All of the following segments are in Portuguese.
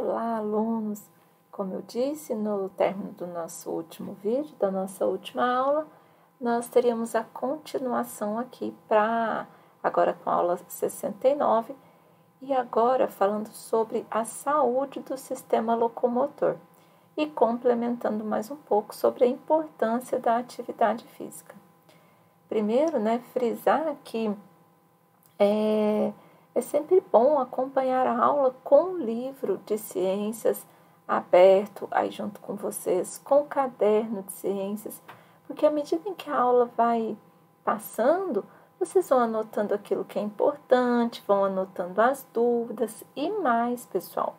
Olá, alunos! Como eu disse no término do nosso último vídeo, da nossa última aula, nós teríamos a continuação aqui agora com a aula 69 e agora falando sobre a saúde do sistema locomotor e complementando mais um pouco sobre a importância da atividade física. Primeiro, frisar que é sempre bom acompanhar a aula com um livro de ciências aberto aí junto com vocês, com o caderno de ciências, porque à medida em que a aula vai passando, vocês vão anotando aquilo que é importante, vão anotando as dúvidas e mais, pessoal.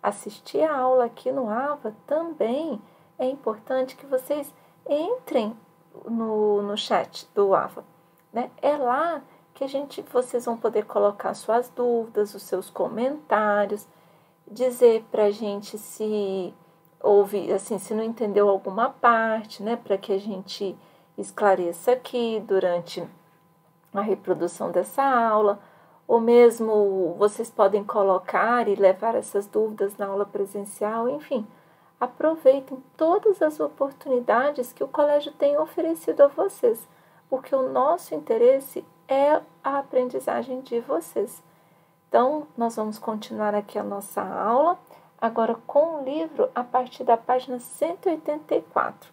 Assistir a aula aqui no AVA também é importante que vocês entrem no chat do AVA, É lá que vocês vão poder colocar suas dúvidas, os seus comentários, dizer para a gente se houve, assim, se não entendeu alguma parte, para que a gente esclareça aqui durante a reprodução dessa aula, ou mesmo vocês podem colocar e levar essas dúvidas na aula presencial, enfim, aproveitem todas as oportunidades que o colégio tem oferecido a vocês, porque o nosso interesse é a aprendizagem de vocês. Então, nós vamos continuar aqui a nossa aula, agora com o livro a partir da página 184.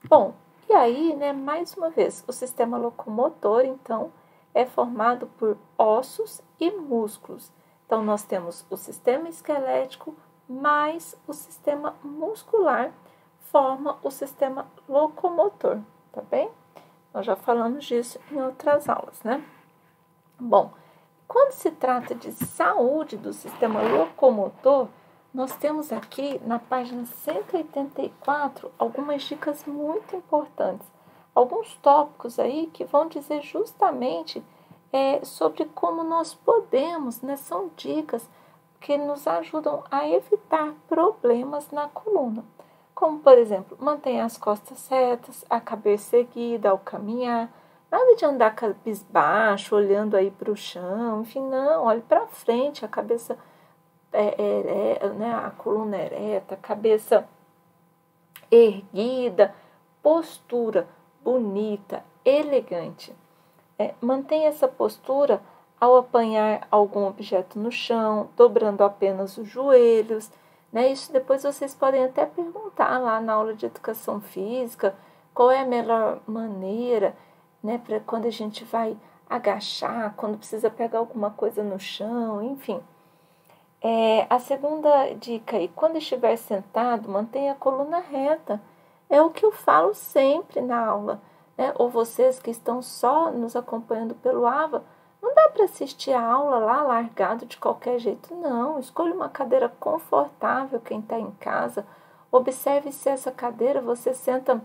Bom, e aí, mais uma vez, o sistema locomotor, então, é formado por ossos e músculos. Então, nós temos o sistema esquelético mais o sistema muscular, forma o sistema locomotor, tá bem? Nós já falamos disso em outras aulas, Bom, quando se trata de saúde do sistema locomotor, nós temos aqui na página 184 algumas dicas muito importantes. Alguns tópicos aí que vão dizer justamente sobre como nós podemos, são dicas que nos ajudam a evitar problemas na coluna. Como, por exemplo, mantenha as costas retas, a cabeça erguida ao caminhar. Nada de andar cabisbaixo, olhando aí para o chão. Enfim, não, olhe para frente, a cabeça, a coluna ereta, a cabeça erguida, postura bonita, elegante. Mantenha essa postura ao apanhar algum objeto no chão, dobrando apenas os joelhos. Isso depois vocês podem até perguntar lá na aula de educação física qual é a melhor maneira, para quando a gente vai agachar, quando precisa pegar alguma coisa no chão, enfim. A segunda dica aí, quando estiver sentado, mantenha a coluna reta. É o que eu falo sempre na aula, Ou vocês que estão só nos acompanhando pelo AVA, não dá para assistir a aula lá largado de qualquer jeito, não. Escolha uma cadeira confortável, quem está em casa. Observe se essa cadeira, você senta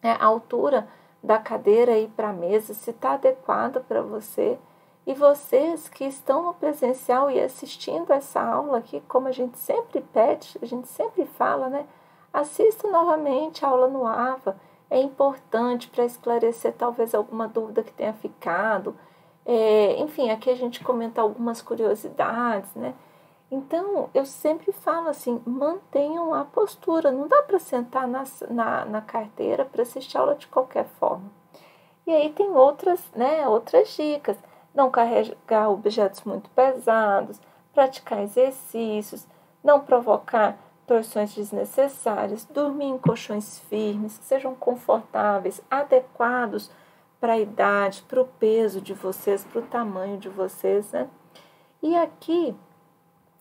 a altura da cadeira aí para a mesa, se está adequada para você. E vocês que estão no presencial e assistindo essa aula aqui, como a gente sempre pede, a gente sempre fala, assista novamente a aula no AVA. É importante para esclarecer talvez alguma dúvida que tenha ficado. Enfim, aqui a gente comenta algumas curiosidades, Então, eu sempre falo assim, mantenham a postura. Não dá para sentar na carteira para assistir aula de qualquer forma. E aí tem outras dicas. Não carregar objetos muito pesados, praticar exercícios, não provocar torções desnecessárias, dormir em colchões firmes, que sejam confortáveis, adequados para a idade, para o peso de vocês, para o tamanho de vocês, E aqui,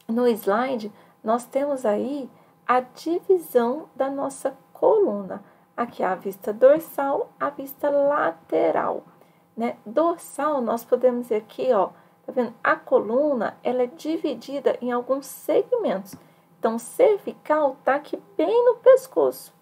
no slide, nós temos aí a divisão da nossa coluna. Aqui a vista dorsal, a vista lateral, Dorsal, nós podemos ver aqui, tá vendo? A coluna, ela é dividida em alguns segmentos. Então, cervical está aqui bem no pescoço,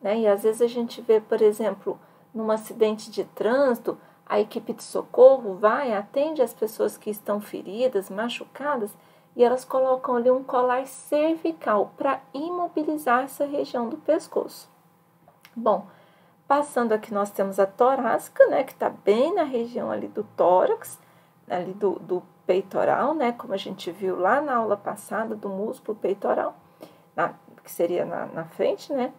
E às vezes a gente vê, por exemplo, num acidente de trânsito, a equipe de socorro atende as pessoas que estão feridas, machucadas, e elas colocam ali um colar cervical para imobilizar essa região do pescoço. Bom, passando aqui nós temos a torácica, que está bem na região ali do tórax, ali do peitoral, né? Como a gente viu lá na aula passada do músculo peitoral, que seria na frente, né?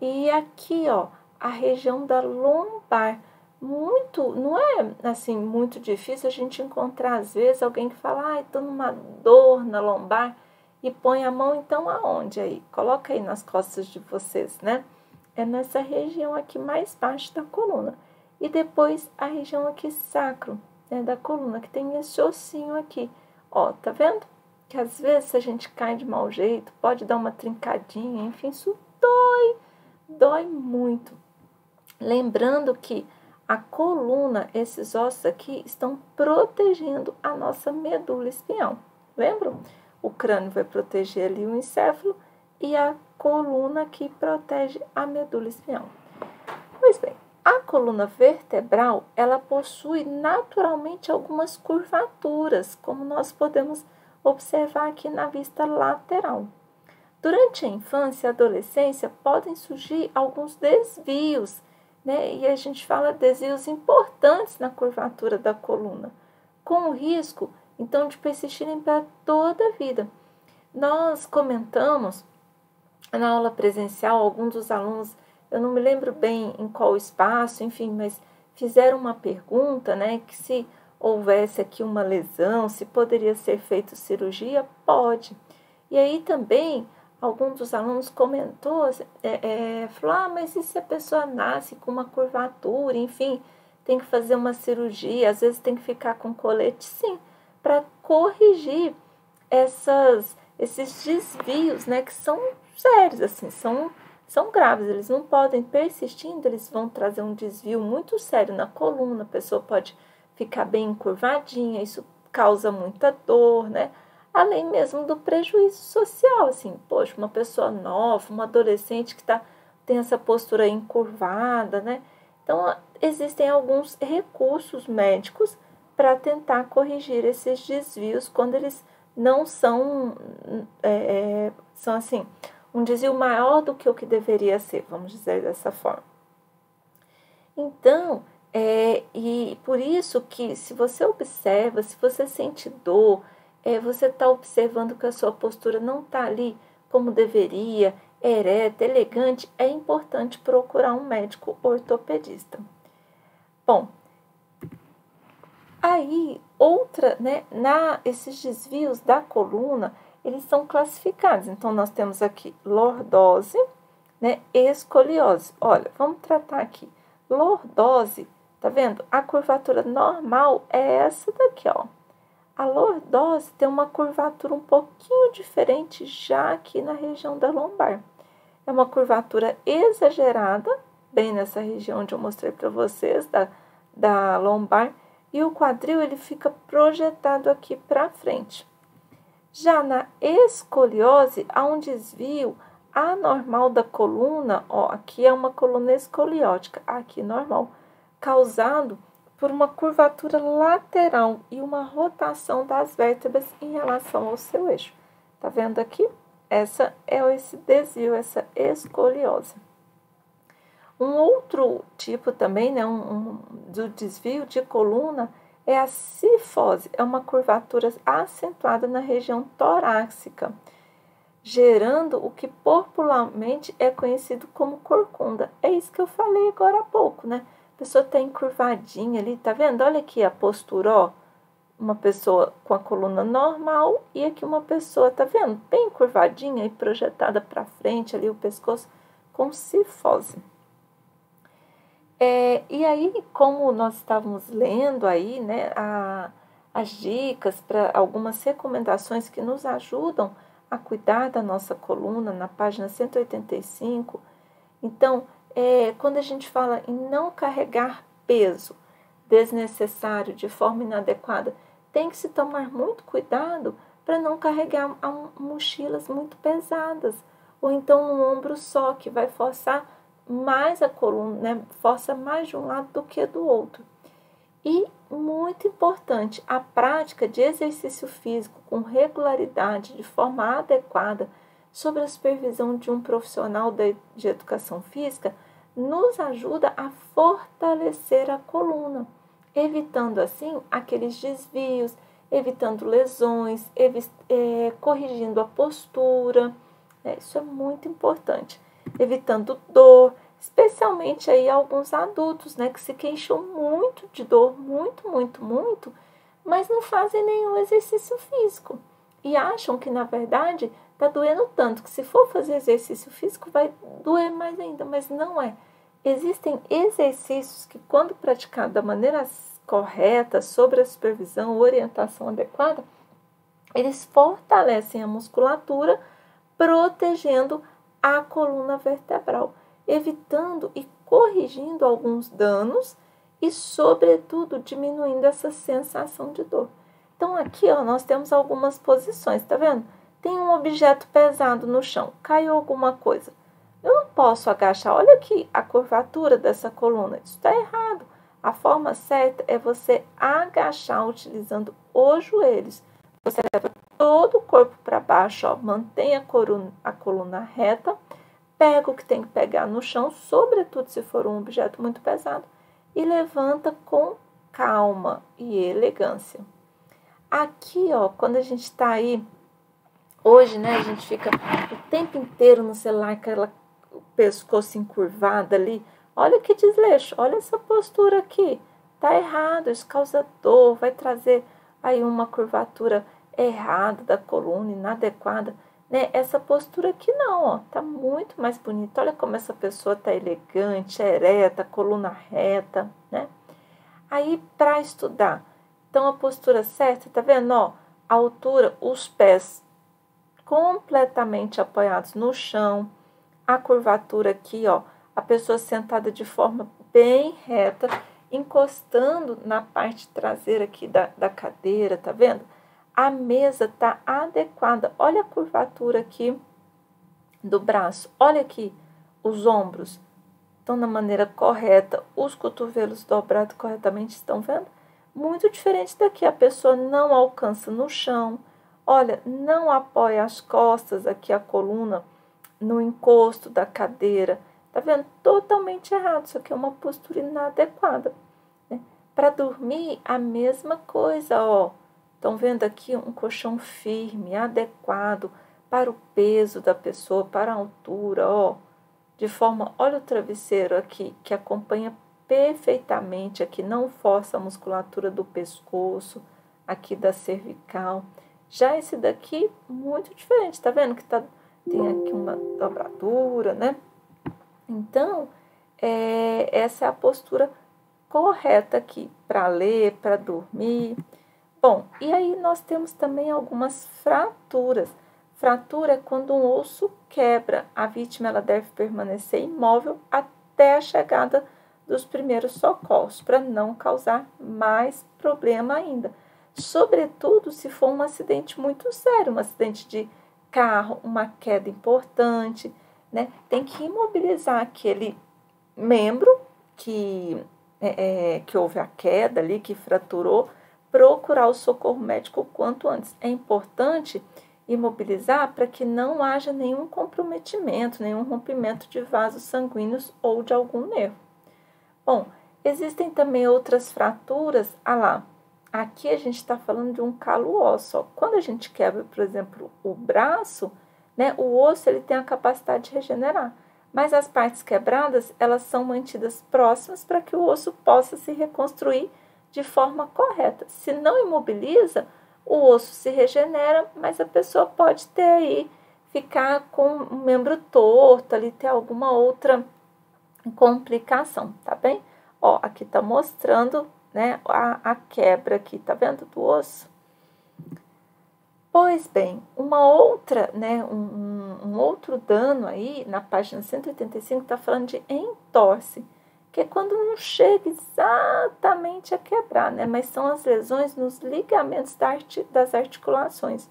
E aqui, ó, a região da lombar. Não é assim muito difícil a gente encontrar às vezes alguém que fala, ai, tô numa dor na lombar, e põe a mão então aonde aí? Coloca aí nas costas de vocês, né? É nessa região aqui mais baixo da coluna. E depois a região aqui sacro, né, da coluna, que tem esse ossinho aqui. Ó, tá vendo? Que às vezes a gente cai de mau jeito, pode dar uma trincadinha, enfim, isso dói muito. Lembrando que a coluna, esses ossos aqui, estão protegendo a nossa medula espinhal. Lembram? O crânio vai proteger ali o encéfalo e a coluna aqui protege a medula espinhal. Pois bem, a coluna vertebral, ela possui naturalmente algumas curvaturas, como nós podemos observar aqui na vista lateral. Durante a infância e adolescência, podem surgir alguns desvios, né? E a gente fala desvios importantes na curvatura da coluna, com o risco, então, de persistirem para toda a vida. Nós comentamos na aula presencial, alguns dos alunos, eu não me lembro bem em qual espaço, enfim, mas fizeram uma pergunta, né, que se houvesse aqui uma lesão, se poderia ser feita cirurgia, pode. E aí também, algum dos alunos comentou, falou, mas e se a pessoa nasce com uma curvatura, enfim, tem que fazer uma cirurgia, às vezes tem que ficar com colete, sim, para corrigir esses desvios, né, que são sérios, assim, são graves, eles não podem, persistindo, eles vão trazer um desvio muito sério na coluna, a pessoa pode ficar bem encurvadinha, isso causa muita dor, né? Além mesmo do prejuízo social, assim, poxa, uma pessoa nova, uma adolescente que tem essa postura encurvada, né? Então, existem alguns recursos médicos para tentar corrigir esses desvios quando eles não são assim, um desvio maior do que o que deveria ser, vamos dizer dessa forma. Então, e por isso que se você observa, se você sente dor, você está observando que a sua postura não está ali como deveria, ereta, elegante, é importante procurar um médico ortopedista. Bom, aí né, esses desvios da coluna, eles são classificados. Então, nós temos aqui lordose, né, escoliose. Olha, vamos tratar aqui. Lordose, tá vendo? A curvatura normal é essa daqui, ó. A lordose tem uma curvatura um pouquinho diferente já aqui na região da lombar. É uma curvatura exagerada, bem nessa região onde eu mostrei para vocês, da lombar, e o quadril ele fica projetado aqui para frente. Já na escoliose, há um desvio anormal da coluna, ó, aqui é uma coluna escoliótica, aqui normal, causado por uma curvatura lateral e uma rotação das vértebras em relação ao seu eixo. Tá vendo aqui? Esse desvio, essa escoliose. Um outro tipo também, né, do desvio de coluna é a cifose, é uma curvatura acentuada na região torácica, gerando o que popularmente é conhecido como corcunda. É isso que eu falei agora há pouco, né? A pessoa está encurvadinha ali, tá vendo? Olha aqui a postura, ó. Uma pessoa com a coluna normal e aqui uma pessoa, tá vendo? Bem encurvadinha e projetada para frente ali o pescoço com cifose. E aí, como nós estávamos lendo aí, né, as dicas para algumas recomendações que nos ajudam a cuidar da nossa coluna na página 185, então, quando a gente fala em não carregar peso desnecessário de forma inadequada, tem que se tomar muito cuidado para não carregar mochilas muito pesadas, ou então um ombro só, que vai forçar mais a coluna, né? Força mais de um lado do que do outro. E, muito importante, a prática de exercício físico com regularidade, de forma adequada, sob a supervisão de um profissional de educação física, nos ajuda a fortalecer a coluna, evitando assim aqueles desvios, evitando lesões, corrigindo a postura, né? Isso é muito importante. Evitando dor, especialmente aí alguns adultos, né, que se queixam muito de dor, muito, mas não fazem nenhum exercício físico e acham que, na verdade, está doendo tanto que se for fazer exercício físico vai doer mais ainda, mas não é. Existem exercícios que, quando praticados da maneira correta, sob a supervisão, orientação adequada, eles fortalecem a musculatura, protegendo a coluna vertebral, evitando e corrigindo alguns danos e, sobretudo, diminuindo essa sensação de dor. Então, aqui, ó, nós temos algumas posições, tá vendo? Tem um objeto pesado no chão, caiu alguma coisa. Eu não posso agachar. Olha aqui a curvatura dessa coluna. Isso está errado. A forma certa é você agachar utilizando os joelhos. Você leva todo o corpo para baixo, ó, mantém a coluna reta, pega o que tem que pegar no chão, sobretudo se for um objeto muito pesado, e levanta com calma e elegância. Aqui, ó, quando a gente está aí, hoje, né, a gente fica o tempo inteiro no celular, aquela o pescoço encurvado ali. Olha que desleixo, olha essa postura aqui. Tá errado, isso causa dor, vai trazer aí uma curvatura errada da coluna, inadequada, né? Essa postura aqui não, ó, tá muito mais bonita. Olha como essa pessoa tá elegante, ereta, coluna reta, né? Aí, para estudar, então a postura certa, tá vendo, ó? A altura, os pés completamente apoiados no chão, a curvatura aqui, ó, a pessoa sentada de forma bem reta, encostando na parte traseira aqui da cadeira, tá vendo? A mesa tá adequada. Olha a curvatura aqui do braço. Olha aqui, os ombros estão na maneira correta, os cotovelos dobrados corretamente, estão vendo? Muito diferente daqui, a pessoa não alcança no chão. Olha, não apoia as costas aqui, a coluna, no encosto da cadeira. Tá vendo? Totalmente errado. Isso aqui é uma postura inadequada, né? Para dormir, a mesma coisa, ó. Estão vendo aqui um colchão firme, adequado para o peso da pessoa, para a altura, ó. De forma, olha o travesseiro aqui, que acompanha perfeitamente aqui, não força a musculatura do pescoço, aqui da cervical. Já esse daqui, muito diferente, tá vendo que tem aqui uma dobradura, né? Então, essa é a postura correta aqui, para ler, para dormir. Bom, e aí nós temos também algumas fraturas. Fratura é quando um osso quebra. A vítima ela deve permanecer imóvel até a chegada dos primeiros socorros, para não causar mais problema ainda. Sobretudo se for um acidente muito sério, um acidente de carro, uma queda importante, né? Tem que imobilizar aquele membro que houve a queda ali, que fraturou, procurar o socorro médico o quanto antes. É importante imobilizar para que não haja nenhum comprometimento, nenhum rompimento de vasos sanguíneos ou de algum nervo. Bom, existem também outras fraturas. Aqui a gente está falando de um calo ósseo. Quando a gente quebra, por exemplo, o braço, né, o osso ele tem a capacidade de regenerar. Mas as partes quebradas, elas são mantidas próximas para que o osso possa se reconstruir de forma correta. Se não imobiliza, o osso se regenera, mas a pessoa pode ter aí, ficar com um membro torto, ali ter alguma outra complicação, tá bem? Ó, aqui tá mostrando, né, a quebra aqui, tá vendo, do osso? Pois bem, uma outra, né, um outro dano aí, na página 185, está falando de entorse, que é quando não chega exatamente a quebrar, né, mas são as lesões nos ligamentos das articulações.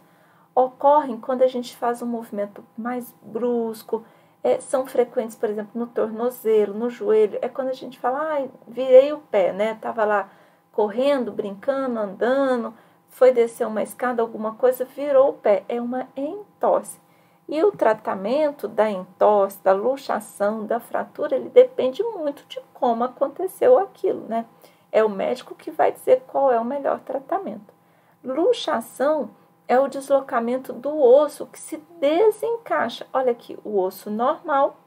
Ocorrem quando a gente faz um movimento mais brusco, são frequentes, por exemplo, no tornozelo, no joelho. É quando a gente fala, virei o pé, né, estava lá correndo, brincando, andando, foi descer uma escada, alguma coisa, virou o pé. É uma entorse. E o tratamento da entorse, da luxação, da fratura, ele depende muito de como aconteceu aquilo, né? É o médico que vai dizer qual é o melhor tratamento. Luxação é o deslocamento do osso que se desencaixa. Olha aqui, o osso normal,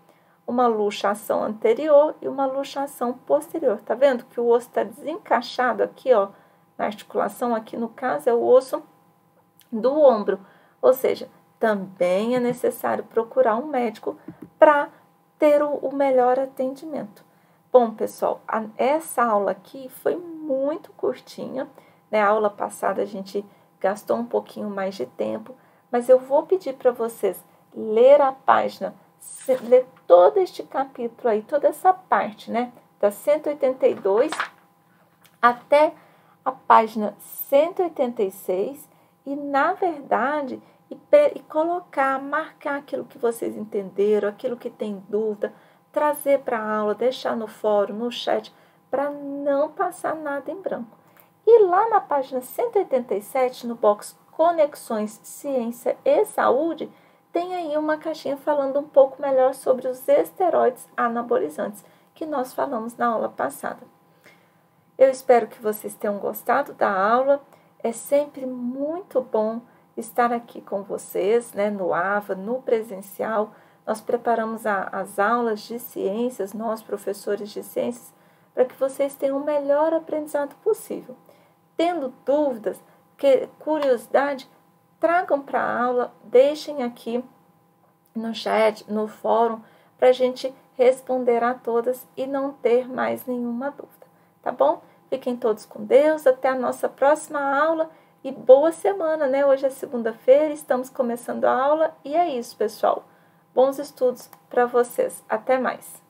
uma luxação anterior e uma luxação posterior. Tá vendo que o osso está desencaixado aqui, ó, na articulação? Aqui no caso é o osso do ombro. Ou seja, também é necessário procurar um médico para ter o melhor atendimento. Bom, pessoal, essa aula aqui foi muito curtinha, né? A aula passada a gente gastou um pouquinho mais de tempo, mas eu vou pedir para vocês ler a página, ler todo este capítulo aí, toda essa parte, né? Da 182 até a página 186 e, na verdade, e colocar, marcar aquilo que vocês entenderam, aquilo que tem dúvida, trazer para a aula, deixar no fórum, no chat, para não passar nada em branco. E lá na página 187, no box Conexões, Ciência e Saúde, tem aí uma caixinha falando um pouco melhor sobre os esteroides anabolizantes, que nós falamos na aula passada. Eu espero que vocês tenham gostado da aula. É sempre muito bom estar aqui com vocês, né, no AVA, no presencial. Nós preparamos as aulas de ciências, nós, professores de ciências, para que vocês tenham o melhor aprendizado possível. Tendo dúvidas, curiosidade, tragam para a aula, deixem aqui no chat, no fórum, para a gente responder a todas e não ter mais nenhuma dúvida, tá bom? Fiquem todos com Deus, até a nossa próxima aula e boa semana, né? Hoje é segunda-feira, estamos começando a aula e é isso, pessoal. Bons estudos para vocês. Até mais!